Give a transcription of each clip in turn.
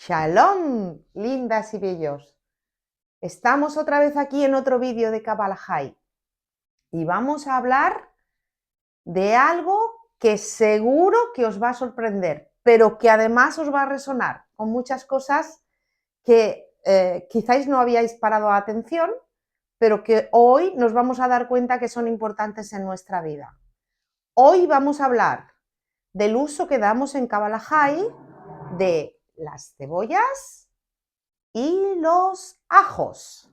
Shalom, lindas y bellos. Estamos otra vez aquí en otro vídeo de Kabbalah y vamos a hablar de algo que seguro que os va a sorprender, pero que además os va a resonar con muchas cosas que quizás no habíais parado atención, pero que hoy nos vamos a dar cuenta que son importantes en nuestra vida. Hoy vamos a hablar del uso que damos en Kabbalah de las cebollas y los ajos.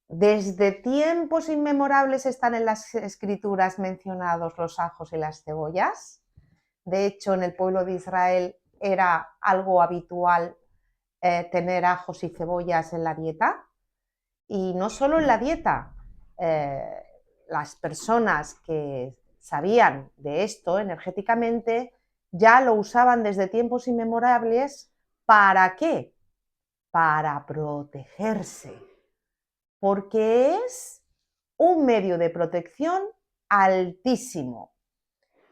Desde tiempos inmemorables están en las escrituras mencionados los ajos y las cebollas. De hecho, en el pueblo de Israel era algo habitual tener ajos y cebollas en la dieta. Y no solo en la dieta, las personas que sabían de esto energéticamente ya lo usaban desde tiempos inmemorables. ¿Para qué? Para protegerse, porque es un medio de protección altísimo.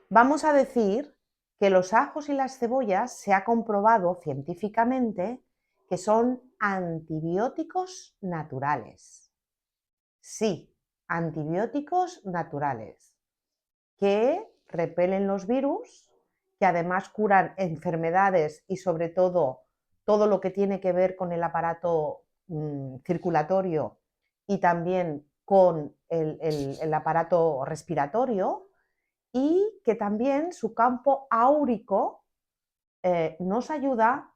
Vamos a decir que los ajos y las cebollas se ha comprobado científicamente que son antibióticos naturales. Sí, antibióticos naturales que repelen los virus, que además curan enfermedades y sobre todo lo que tiene que ver con el aparato circulatorio y también con el aparato respiratorio, y que también su campo áurico nos ayuda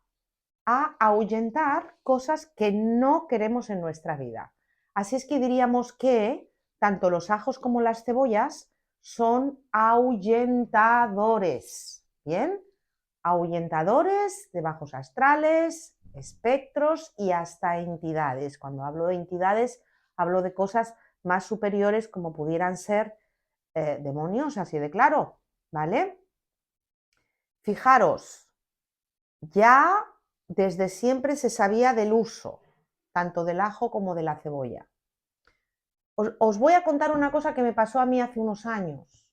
a ahuyentar cosas que no queremos en nuestra vida. Así es que diríamos que tanto los ajos como las cebollas son ahuyentadores, ¿bien? Ahuyentadores de bajos astrales, espectros y hasta entidades. Cuando hablo de entidades, hablo de cosas más superiores como pudieran ser demonios, así de claro, ¿vale? Fijaros, ya desde siempre se sabía del uso, tanto del ajo como de la cebolla. Os voy a contar una cosa que me pasó a mí hace unos años.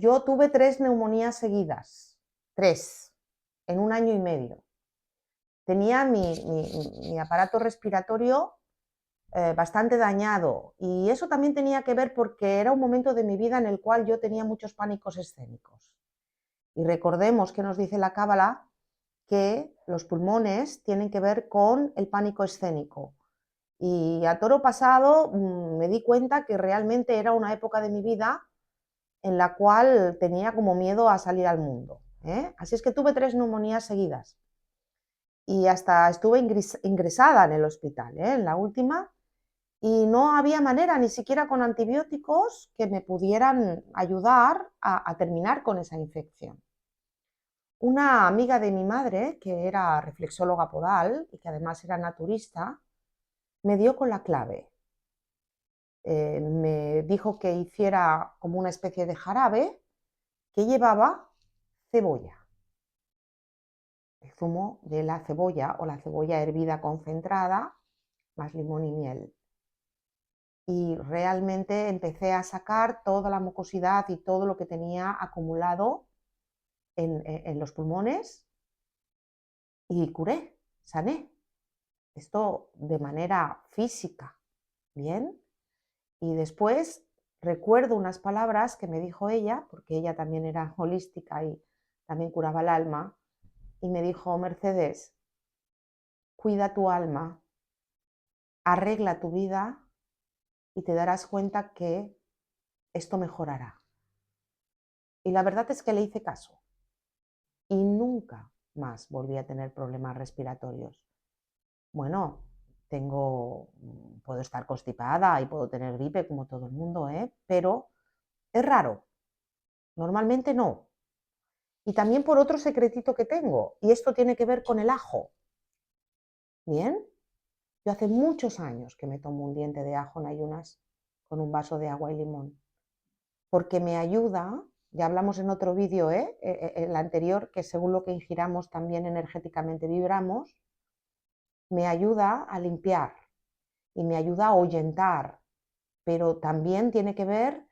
Yo tuve 3 neumonías seguidas, 3, en un año y medio. Tenía mi aparato respiratorio bastante dañado, y eso también tenía que ver porque era un momento de mi vida en el cual yo tenía muchos pánicos escénicos. Y recordemos que nos dice la Cábala que los pulmones tienen que ver con el pánico escénico. Y a toro pasado me di cuenta que realmente era una época de mi vida en la cual tenía como miedo a salir al mundo. Así es que tuve 3 neumonías seguidas y hasta estuve ingresada en el hospital, en la última, y no había manera, ni siquiera con antibióticos, que me pudieran ayudar a terminar con esa infección. Una amiga de mi madre, que era reflexóloga podal y que además era naturista, me dio con la clave. Me dijo que hiciera como una especie de jarabe que llevaba cebolla, el zumo de la cebolla o la cebolla hervida concentrada, más limón y miel. Y realmente empecé a sacar toda la mucosidad y todo lo que tenía acumulado en los pulmones y curé, sané. Esto de manera física, ¿bien? Y después recuerdo unas palabras que me dijo ella, porque ella también era holística y también curaba el alma, y me dijo: Mercedes, cuida tu alma, arregla tu vida y te darás cuenta que esto mejorará. Y la verdad es que le hice caso y nunca más volví a tener problemas respiratorios. Bueno, puedo estar constipada y puedo tener gripe como todo el mundo, pero es raro. Normalmente no. Y también por otro secretito que tengo, y esto tiene que ver con el ajo. ¿Bien? Yo hace muchos años que me tomo un diente de ajo en ayunas con un vaso de agua y limón, porque me ayuda, ya hablamos en otro vídeo, el anterior, que según lo que ingiramos también energéticamente vibramos, me ayuda a limpiar y me ayuda a ahuyentar, pero también tiene que ver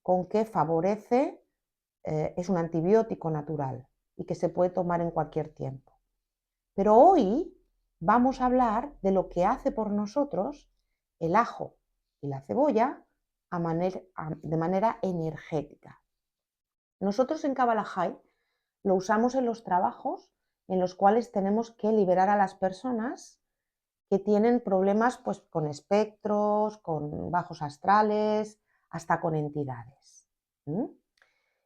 con que favorece, es un antibiótico natural. y que se puede tomar en cualquier tiempo. Pero hoy vamos a hablar de lo que hace por nosotros el ajo y la cebolla de manera energética. Nosotros en Kabbalah lo usamos en los trabajos en los cuales tenemos que liberar a las personas que tienen problemas pues, con espectros, con bajos astrales, hasta con entidades.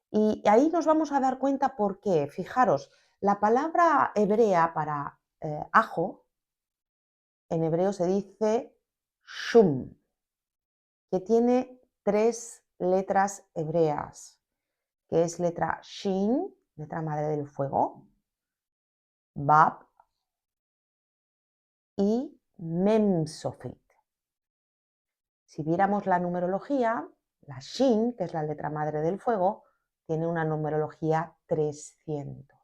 Y ahí nos vamos a dar cuenta por qué. Fijaros, la palabra hebrea para ajo, en hebreo se dice shum, que tiene 3 letras hebreas, que es letra Shin, letra madre del fuego, Bab y Memsofit. Si viéramos la numerología, la Shin, que es la letra madre del fuego, tiene una numerología 300.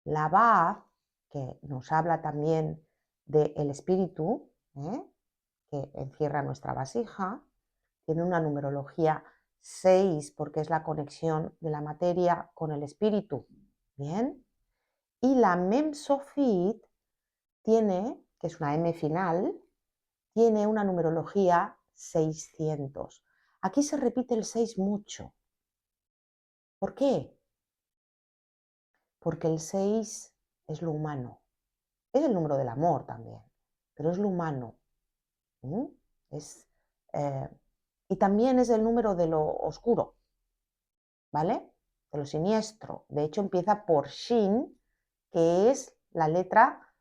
La Bab, que nos habla también del espíritu, que encierra nuestra vasija, tiene una numerología 6 porque es la conexión de la materia con el espíritu. Bien. Y la Memsofit tiene, que es una M final, tiene una numerología 600. Aquí se repite el 6 mucho. ¿Por qué? Porque el 6 es lo humano. Es el número del amor también, pero es lo humano. Y también es el número de lo oscuro, ¿vale? De lo siniestro. De hecho, empieza por Shin, que es la letra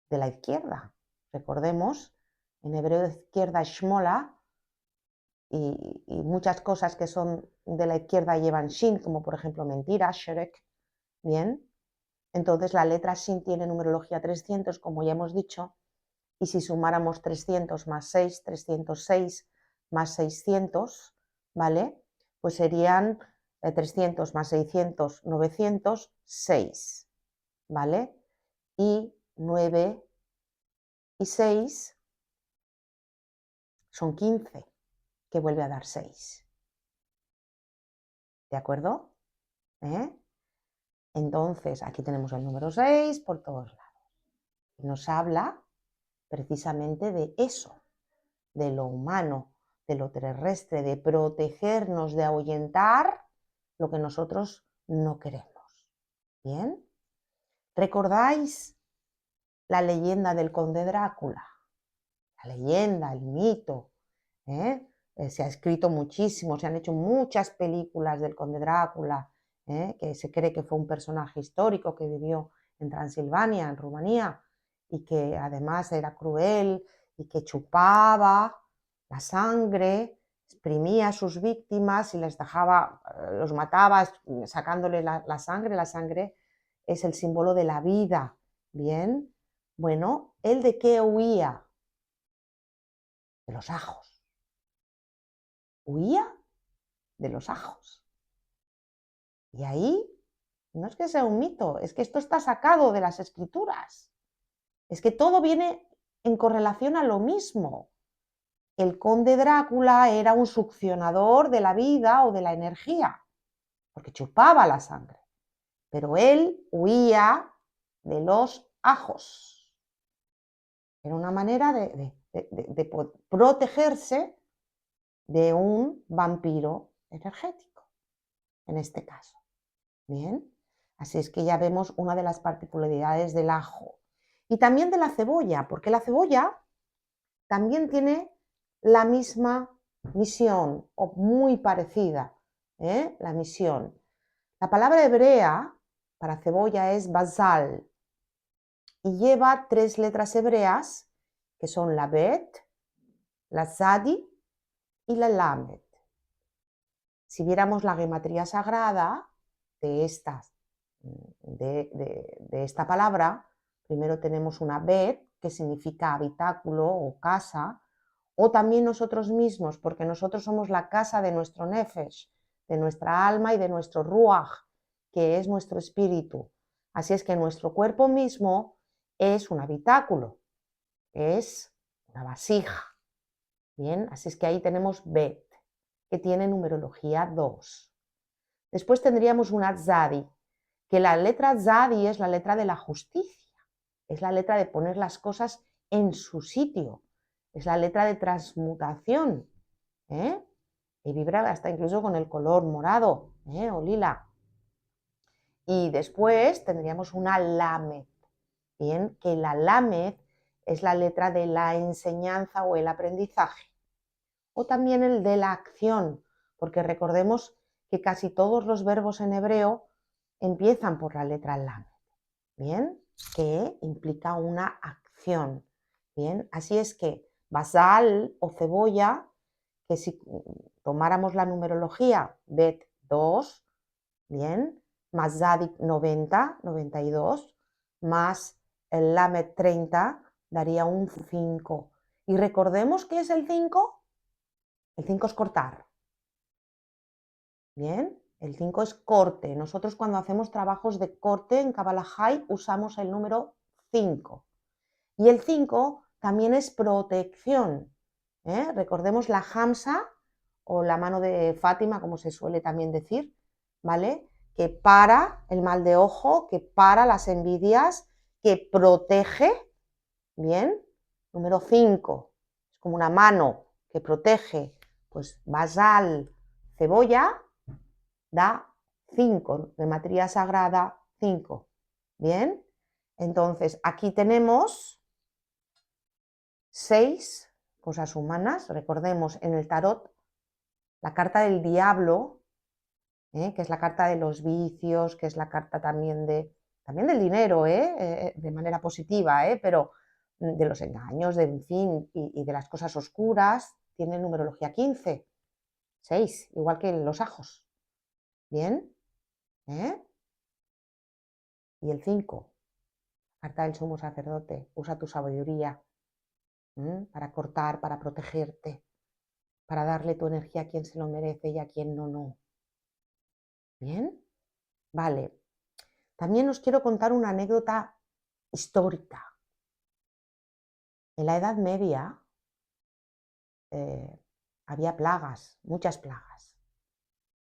de la izquierda. Recordemos, en hebreo de izquierda es Shmola, y muchas cosas que son de la izquierda llevan Shin, como por ejemplo mentira, Sherek. Bien, entonces la letra Shin tiene numerología 300, como ya hemos dicho, y si sumáramos 300 más 6, 306 más 600, ¿vale? Pues serían 300 más 600, 906, ¿vale? Y 9 y 6 son 15, que vuelve a dar 6. ¿De acuerdo? Entonces, aquí tenemos el número 6 por todos lados. Nos habla precisamente de eso, de lo humano, de lo terrestre, de protegernos, de ahuyentar lo que nosotros no queremos. ¿Bien? ¿Recordáis la leyenda del conde Drácula? La leyenda, el mito. Se ha escrito muchísimo, se han hecho muchas películas del conde Drácula, que se cree que fue un personaje histórico que vivió en Transilvania, en Rumanía, y que además era cruel y que chupaba la sangre, exprimía a sus víctimas y les dejaba, los mataba sacándole la sangre. La sangre es el símbolo de la vida. Bien, bueno, ¿él de qué huía? De los ajos. Huía de los ajos. Y ahí no es que sea un mito, es que esto está sacado de las escrituras. Es que todo viene en correlación a lo mismo. El conde Drácula era un succionador de la vida o de la energía, porque chupaba la sangre. Pero él huía de los ajos. Era una manera de protegerse de un vampiro energético, en este caso. Bien, así es que ya vemos una de las particularidades del ajo. Y también de la cebolla, porque la cebolla también tiene la misma misión o muy parecida, la misión. La palabra hebrea para cebolla es basal y lleva 3 letras hebreas que son la bet, la zadi y la lamed. Si viéramos la gematría sagrada de esta palabra, primero tenemos una bet, que significa habitáculo o casa, o también nosotros mismos, porque nosotros somos la casa de nuestro nefesh, de nuestra alma y de nuestro ruach, que es nuestro espíritu. Así es que nuestro cuerpo mismo es un habitáculo, es una vasija. Bien, así es que ahí tenemos bet, que tiene numerología 2. Después tendríamos una tzadi, que la letra Zadi es la letra de la justicia, es la letra de poner las cosas en su sitio, es la letra de transmutación, y vibra hasta incluso con el color morado o lila. Y después tendríamos una Lamed, bien, que la Lamed es la letra de la enseñanza o el aprendizaje, o también el de la acción, porque recordemos que casi todos los verbos en hebreo empiezan por la letra Lamed, bien, que implica una acción, bien, así es que basal o cebolla, que si tomáramos la numerología Bet 2, bien, más Zadik 90, 92, más el Lamed 30, daría un 5. Y recordemos qué es el 5. El 5 es cortar. Bien, el 5 es corte. Nosotros cuando hacemos trabajos de corte en Kabbalah usamos el número 5. Y el 5 también es protección. Recordemos la Hamsa o la mano de Fátima, como se suele también decir, ¿vale? Que para el mal de ojo, que para las envidias, que protege, ¿bien? Número 5, es como una mano que protege, pues basal, cebolla, da 5, de materia sagrada 5, ¿bien? Entonces, aquí tenemos 6 cosas humanas, recordemos en el tarot, la carta del diablo, que es la carta de los vicios, que es la carta también del dinero, de manera positiva, pero de los engaños, en fin, y de las cosas oscuras, tiene numerología 15, 6, igual que los ajos. ¿Bien? Y el 5, carta del sumo sacerdote, usa tu sabiduría para cortar, para protegerte, para darle tu energía a quien se lo merece y a quien no. ¿Bien? Vale. También os quiero contar una anécdota histórica. En la Edad Media había plagas, muchas plagas.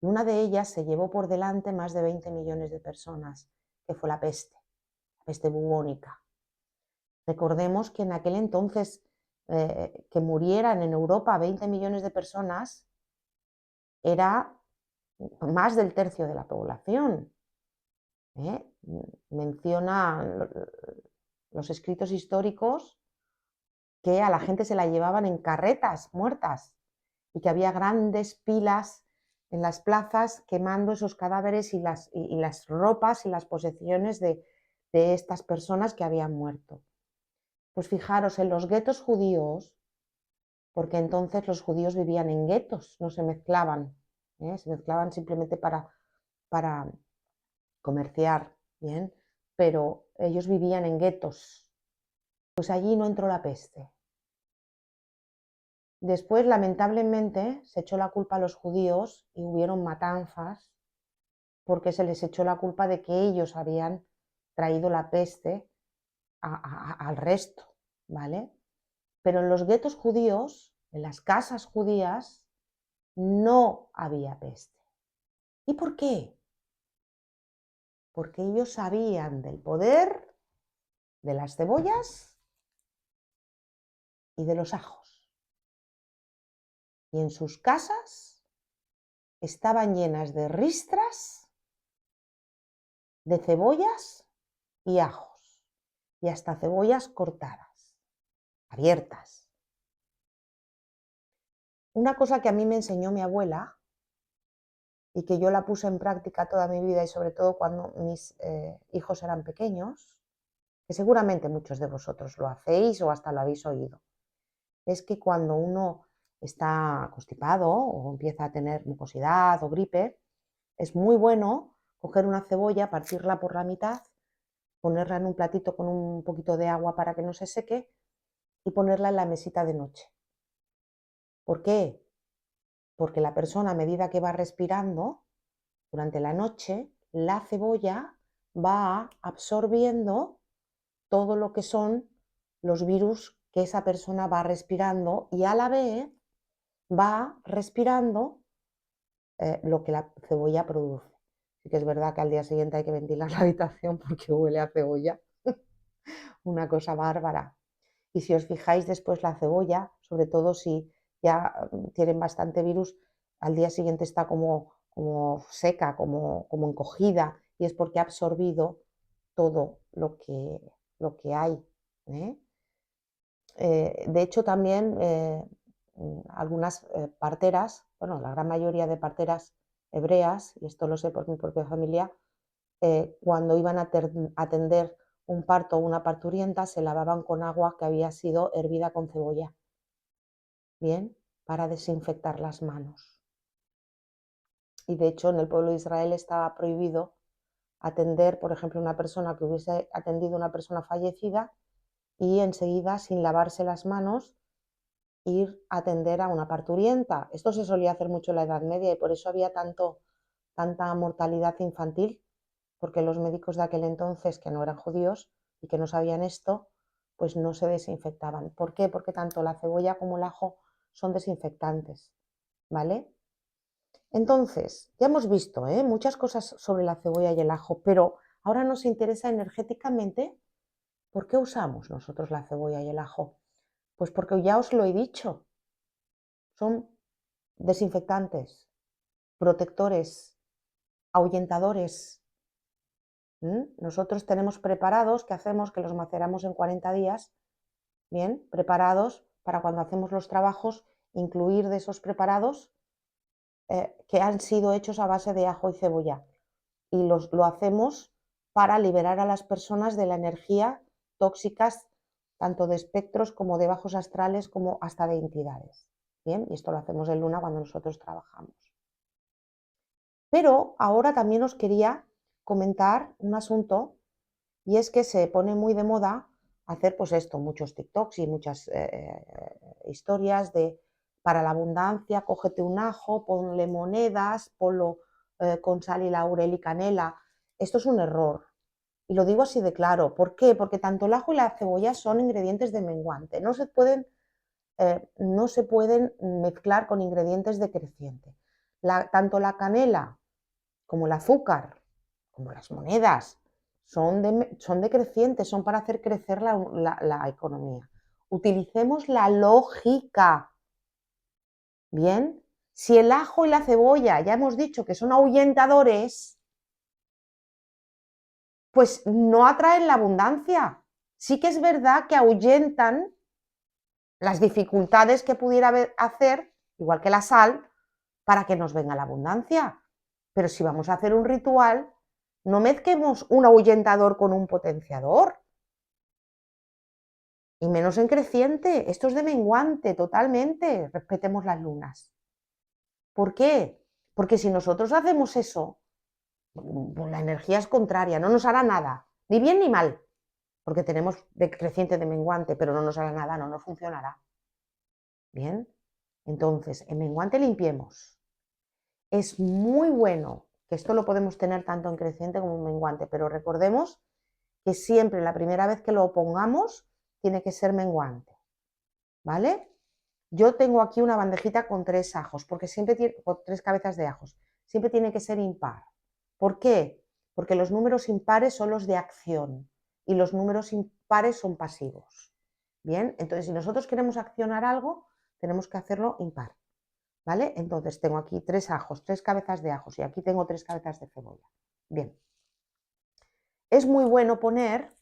Y una de ellas se llevó por delante más de 20 millones de personas, que fue la peste bubónica. Recordemos que en aquel entonces que murieran en Europa 20 millones de personas era más del tercio de la población. Menciona los escritos históricos que a la gente se la llevaban en carretas muertas y que había grandes pilas en las plazas quemando esos cadáveres y las ropas y las posesiones de estas personas que habían muerto. Pues fijaros, en los guetos judíos, porque entonces los judíos vivían en guetos, no se mezclaban, se mezclaban simplemente para comerciar, ¿bien? Pero ellos vivían en guetos. Pues allí no entró la peste. Después, lamentablemente, se echó la culpa a los judíos y hubieron matanzas porque se les echó la culpa de que ellos habían traído la peste al resto, ¿vale? Pero en los guetos judíos, en las casas judías, no había peste. ¿Y por qué? Porque ellos sabían del poder de las cebollas y de los ajos. Y en sus casas estaban llenas de ristras, de cebollas y ajos, y hasta cebollas cortadas, abiertas. Una cosa que a mí me enseñó mi abuela y que yo la puse en práctica toda mi vida y sobre todo cuando mis hijos eran pequeños, que seguramente muchos de vosotros lo hacéis o hasta lo habéis oído, es que cuando uno está constipado o empieza a tener mucosidad o gripe, es muy bueno coger una cebolla, partirla por la mitad, ponerla en un platito con un poquito de agua para que no se seque y ponerla en la mesita de noche. ¿Por qué? Porque la persona, a medida que va respirando durante la noche, la cebolla va absorbiendo todo lo que son los virus que esa persona va respirando y a la vez va respirando lo que la cebolla produce. Sí que es verdad que al día siguiente hay que ventilar la habitación porque huele a cebolla. Una cosa bárbara. Y si os fijáis después la cebolla, sobre todo si ya tienen bastante virus, al día siguiente está como seca, como encogida, y es porque ha absorbido todo lo que hay. ¿eh? De hecho, también algunas parteras, bueno, la gran mayoría de parteras hebreas, y esto lo sé por mi propia familia, cuando iban a atender un parto o una parturienta, se lavaban con agua que había sido hervida con cebolla. Bien, para desinfectar las manos. Y de hecho, en el pueblo de Israel estaba prohibido atender, por ejemplo, una persona que hubiese atendido a una persona fallecida y enseguida, sin lavarse las manos, ir a atender a una parturienta. Esto se solía hacer mucho en la Edad Media y por eso había tanta mortalidad infantil, porque los médicos de aquel entonces, que no eran judíos y que no sabían esto, pues no se desinfectaban. ¿Por qué? Porque tanto la cebolla como el ajo son desinfectantes, ¿vale? Entonces, ya hemos visto muchas cosas sobre la cebolla y el ajo, pero ahora nos interesa energéticamente por qué usamos nosotros la cebolla y el ajo. Pues porque ya os lo he dicho, son desinfectantes, protectores, ahuyentadores. Nosotros tenemos preparados que hacemos, que los maceramos en 40 días, bien, preparados para cuando hacemos los trabajos, incluir de esos preparados que han sido hechos a base de ajo y cebolla. Y lo hacemos para liberar a las personas de la energía tóxicas, tanto de espectros como de bajos astrales, como hasta de entidades. Bien, y esto lo hacemos en luna cuando nosotros trabajamos. Pero ahora también os quería comentar un asunto, y es que se pone muy de moda hacer pues esto, muchos TikToks y muchas historias de para la abundancia, cógete un ajo, ponle monedas, ponlo con sal y laurel y canela. Esto es un error. Y lo digo así de claro. ¿Por qué? Porque tanto el ajo y la cebolla son ingredientes de menguante. No se pueden mezclar con ingredientes de creciente. Tanto la canela como el azúcar, como las monedas, son decrecientes, son para hacer crecer la economía. Utilicemos la lógica. Bien, si el ajo y la cebolla ya hemos dicho que son ahuyentadores, pues no atraen la abundancia. Sí que es verdad que ahuyentan las dificultades que pudiera hacer, igual que la sal, para que nos venga la abundancia. Pero si vamos a hacer un ritual, no mezclemos un ahuyentador con un potenciador. Y menos en creciente. Esto es de menguante totalmente. Respetemos las lunas. ¿Por qué? Porque si nosotros hacemos eso, pues la energía es contraria, no nos hará nada, ni bien ni mal, porque tenemos de creciente de menguante, pero no nos hará nada, no nos funcionará. Bien, entonces en menguante limpiemos. Es muy bueno, que esto lo podemos tener tanto en creciente como en menguante, pero recordemos que siempre la primera vez que lo pongamos tiene que ser menguante, ¿vale? Yo tengo aquí una bandejita con 3 ajos, porque siempre tiene, con 3 cabezas de ajos, siempre tiene que ser impar. ¿Por qué? Porque los números impares son los de acción y los números impares son pasivos. Bien, entonces si nosotros queremos accionar algo, tenemos que hacerlo impar. ¿Vale? Entonces tengo aquí 3 ajos, 3 cabezas de ajos y aquí tengo 3 cabezas de cebolla. Bien. Es muy bueno poner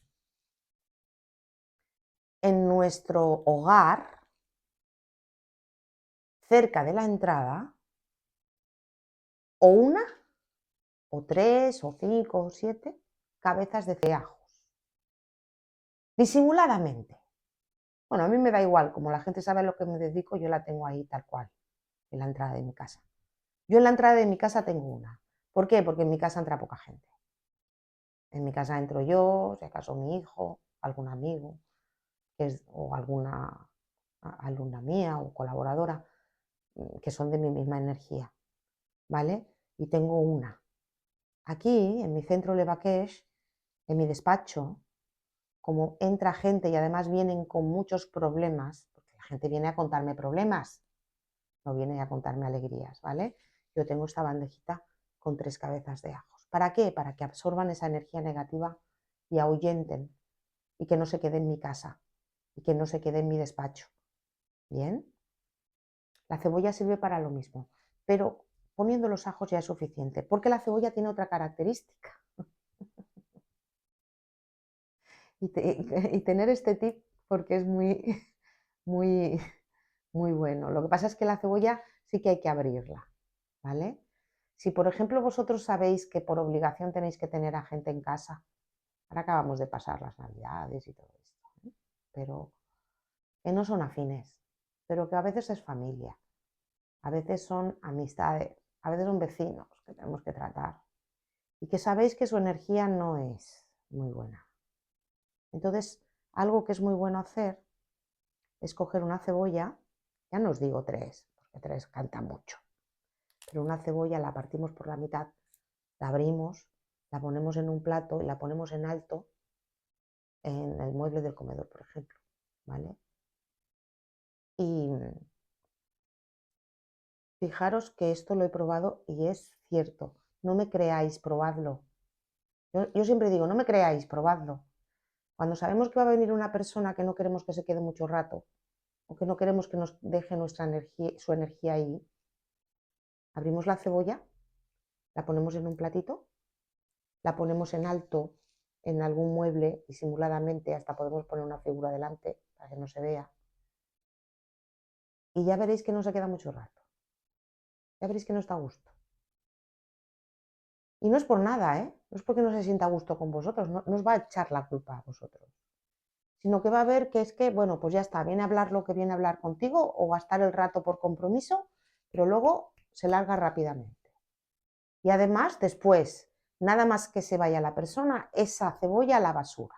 en nuestro hogar, cerca de la entrada, o una, o 3, o 5, o 7 cabezas de ajos. Disimuladamente. Bueno, a mí me da igual, como la gente sabe a lo que me dedico, yo la tengo ahí tal cual, en la entrada de mi casa. Yo en la entrada de mi casa tengo una. ¿Por qué? Porque en mi casa entra poca gente. En mi casa entro yo, si acaso mi hijo, algún amigo, o alguna alumna mía o colaboradora que son de mi misma energía, ¿vale? Y tengo una. Aquí, en mi centro Levaquesh, en mi despacho, como entra gente y además vienen con muchos problemas, porque la gente viene a contarme problemas, no viene a contarme alegrías, ¿vale? Yo tengo esta bandejita con 3 cabezas de ajos. ¿Para qué? Para que absorban esa energía negativa y ahuyenten y que no se quede en mi casa y que no se quede en mi despacho. ¿Bien? La cebolla sirve para lo mismo, pero poniendo los ajos ya es suficiente, porque la cebolla tiene otra característica. Y tener este tip porque es muy, muy, muy bueno. Lo que pasa es que la cebolla sí que hay que abrirla, ¿vale? Si por ejemplo vosotros sabéis que por obligación tenéis que tener a gente en casa, ahora acabamos de pasar las navidades y todo esto, ¿eh? Pero que no son afines, pero que a veces es familia, a veces son amistades, a veces son vecinos que tenemos que tratar y que sabéis que su energía no es muy buena. Entonces, algo que es muy bueno hacer es coger una cebolla, ya no os digo 3, porque 3 canta mucho, pero una cebolla la partimos por la mitad, la abrimos, la ponemos en un plato y la ponemos en alto en el mueble del comedor, por ejemplo, ¿vale? Y fijaros que esto lo he probado y es cierto, no me creáis, probadlo. Yo siempre digo, no me creáis, probadlo. Cuando sabemos que va a venir una persona que no queremos que se quede mucho rato, o que no queremos que nos deje su energía ahí, abrimos la cebolla, la ponemos en un platito, la ponemos en alto en algún mueble disimuladamente, hasta podemos poner una figura delante para que no se vea. Y ya veréis que no se queda mucho rato. Ya veréis que no está a gusto. Y no es por nada, ¿eh? No es porque no se sienta a gusto con vosotros, no os va a echar la culpa a vosotros. Sino que va a ver que es que, bueno, pues ya está, viene a hablar lo que viene a hablar contigo o gastar el rato por compromiso, pero luego se larga rápidamente. Y además, después, nada más que se vaya la persona, esa cebolla a la basura.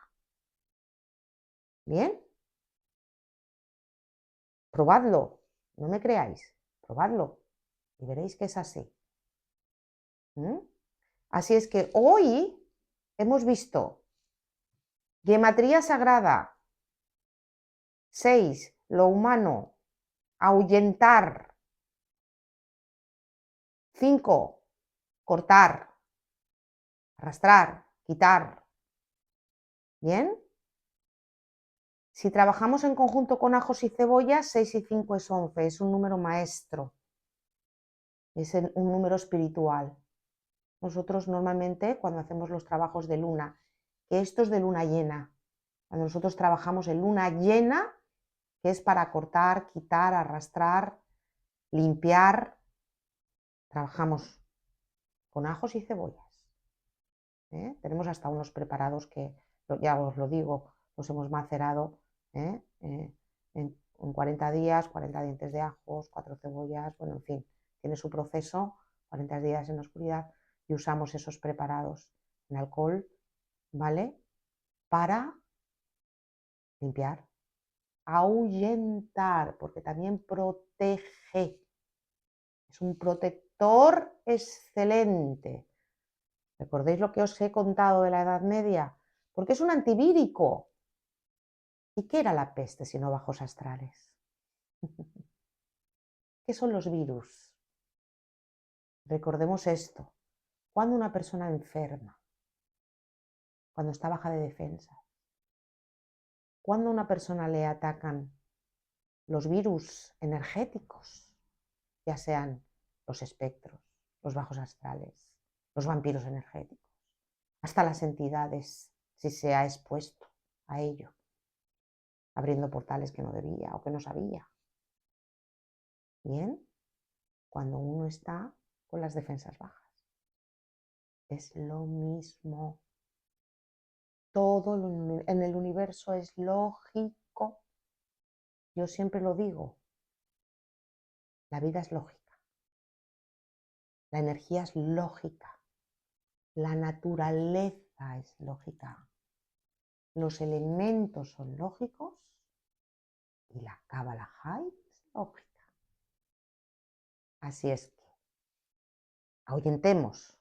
¿Bien? Probadlo, no me creáis, probadlo y veréis que es así. ¿Mm? Así es que hoy hemos visto gematría sagrada, 6, lo humano, ahuyentar, 5, cortar, arrastrar, quitar. ¿Bien? Si trabajamos en conjunto con ajos y cebollas, 6 y 5 es 11, es un número maestro, es un número espiritual. Nosotros normalmente cuando hacemos los trabajos de luna, que esto es de luna llena, cuando nosotros trabajamos en luna llena, que es para cortar, quitar, arrastrar, limpiar, trabajamos con ajos y cebollas. Tenemos hasta unos preparados que, ya os lo digo, los hemos macerado en 40 días, 40 dientes de ajos, 4 cebollas, bueno, en fin, tiene su proceso, 40 días en la oscuridad, y usamos esos preparados en alcohol, ¿vale? Para limpiar, ahuyentar, porque también protege, es un protector excelente. ¿Recordéis lo que os he contado de la Edad Media? Porque es un antivírico. ¿Y qué era la peste sino bajos astrales? ¿Qué son los virus? Recordemos esto. Cuando una persona enferma, cuando está baja de defensa, cuando a una persona le atacan los virus energéticos, ya sean los espectros, los bajos astrales, los vampiros energéticos, hasta las entidades, si se ha expuesto a ello, abriendo portales que no debía o que no sabía. Bien, cuando uno está con las defensas bajas. Es lo mismo. Todo en el universo es lógico. Yo siempre lo digo. La vida es lógica. La energía es lógica. La naturaleza es lógica. Los elementos son lógicos y la Kabbalah es lógica. Así es que ahuyentemos,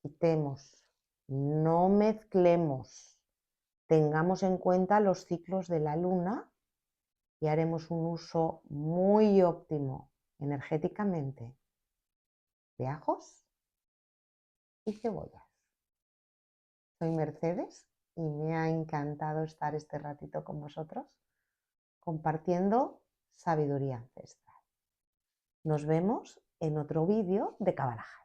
quitemos, no mezclemos, tengamos en cuenta los ciclos de la luna y haremos un uso muy óptimo energéticamente de ajos y cebollas. soy Mercedes y me ha encantado estar este ratito con vosotros compartiendo sabiduría ancestral. Nos vemos en otro vídeo de Kabbalah.